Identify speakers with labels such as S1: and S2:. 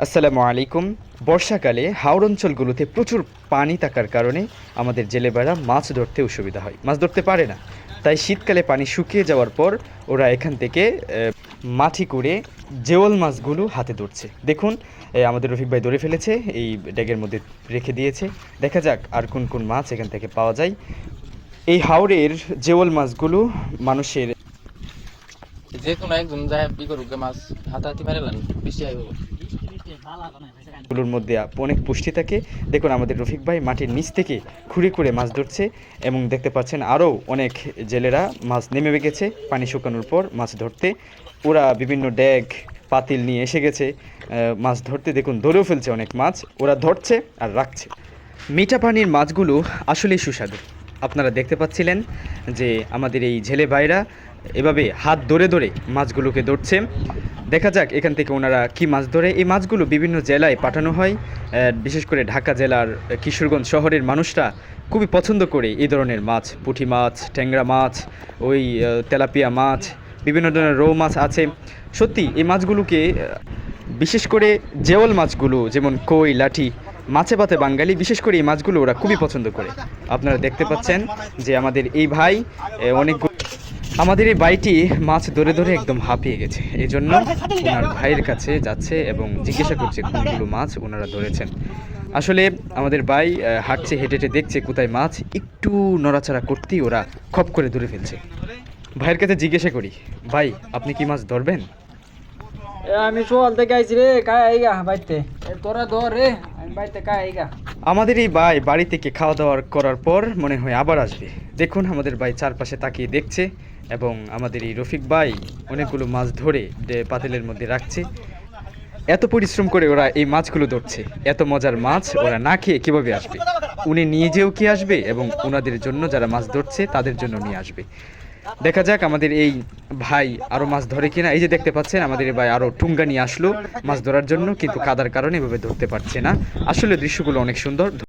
S1: আসসালামু আলাইকুম। বর্ষাকালে হাওর অঞ্চলগুলোতে প্রচুর পানি থাকার কারণে আমাদের জেলেবারা মাছ ধরতে অসুবিধা হয়, মাছ ধরতে পারে না। তাই শীতকালে পানি শুকিয়ে যাওয়ার পর ওরা এখান থেকে মাঠি করে জেওল মাছগুলো হাতে ধরছে। দেখুন, আমাদের রফিক ভাই ধরে ফেলেছে, এই ড্যাগের মধ্যে রেখে দিয়েছে। দেখা যাক আর কোন কোন মাছ এখান থেকে পাওয়া যায়। এই হাওরের জেওল মাছগুলো মানুষের
S2: যে কোনো একজন যায় করুক মাছ হাতাহাতি পারেন বেশি আইব
S1: গুলোর মধ্যে অনেক পুষ্টি থাকে। দেখুন, আমাদের রফিক ভাই মাটির নিচ থেকে খুঁড়ে খুঁড়ে মাছ ধরছে এবং দেখতে পাচ্ছেন আরও অনেক জেলেরা মাছ নেমে গেছে পানি শুকানোর পর মাছ ধরতে। ওরা বিভিন্ন ড্যাগ পাতিল নিয়ে এসে গেছে মাছ ধরতে। দেখুন, ধরেও ফেলছে অনেক মাছ, ওরা ধরছে আর রাখছে। মিঠা পানির মাছগুলো আসলেই সুস্বাদু। আপনারা দেখতে পাচ্ছিলেন যে আমাদের এই জেলে ভাইরা এভাবে হাত ধরে ধরে মাছগুলোকে ধরছে। দেখা যাক এখান থেকে ওনারা কি মাছ ধরে। এই মাছগুলো বিভিন্ন জেলায় পাঠানো হয়, বিশেষ করে ঢাকা জেলার কিশোরগঞ্জ শহরের মানুষরা খুবই পছন্দ করে এই ধরনের মাছ। পুঁটি মাছ, ট্যাংরা মাছ, ওই তেলাপিয়া মাছ, বিভিন্ন ধরনের রৌ মাছ আছে। সত্যি এই মাছগুলোকে বিশেষ করে জেওল মাছগুলো যেমন কই, লাঠি, মাছে ভাতে বাঙালি বিশেষ করে এই মাছগুলো ওরা খুবই পছন্দ করে। আপনারা দেখতে পাচ্ছেন যে আমাদের এই ভাই আমাদের এই ভাইটি মাছ ধরে ধরে একদম হাঁপিয়ে গেছে। এই জন্য ওনার ভাইয়ের কাছে যাচ্ছে এবং জিজ্ঞাসা করছে কোনগুলো মাছ ওনারা ধরেছেন। আসলে আমাদের ভাই হাঁটছে, হেঁটে হেঁটে দেখছে কোথায় মাছ, একটু নড়াচড়া করতেই ওরা খপ করে ধরে ফেলছে। ভাইয়ের কাছে জিজ্ঞাসা করি, ভাই আপনি কি মাছ ধরবেন?
S3: আমি সোয়াল থেকে আইছি রে, কায় আইগা বাইতে তোরা ধর রে, আমি বাইতে কায় আইগা।
S1: আমাদের এই ভাই বাড়ি থেকে খাওয়া দাওয়া করার পর মনে হয় আবার আসবে। দেখুন, আমাদের ভাই চারপাশে তাকিয়ে দেখছে এবং আমাদের এই রফিক ভাই অনেকগুলো মাছ ধরে পাতিলের মধ্যে রাখছে। এত পরিশ্রম করে ওরা এই মাছগুলো ধরছে, এত মজার মাছ ওরা না খেয়ে কীভাবে আসবে? উনি নিজেও কি আসবে এবং ওনাদের জন্য যারা মাছ ধরছে তাদের জন্য নিয়ে আসবে। দেখা যাক আমাদের এই ভাই আরও মাছ ধরে কিনা। এই যে দেখতে পাচ্ছেন আমাদের এই ভাই আরও ঠুঙ্গা নিয়ে আসলো মাছ ধরার জন্য, কিন্তু কাদার কারণে এভাবে ধরতে পারছে না। আসলে দৃশ্যগুলো অনেক সুন্দর।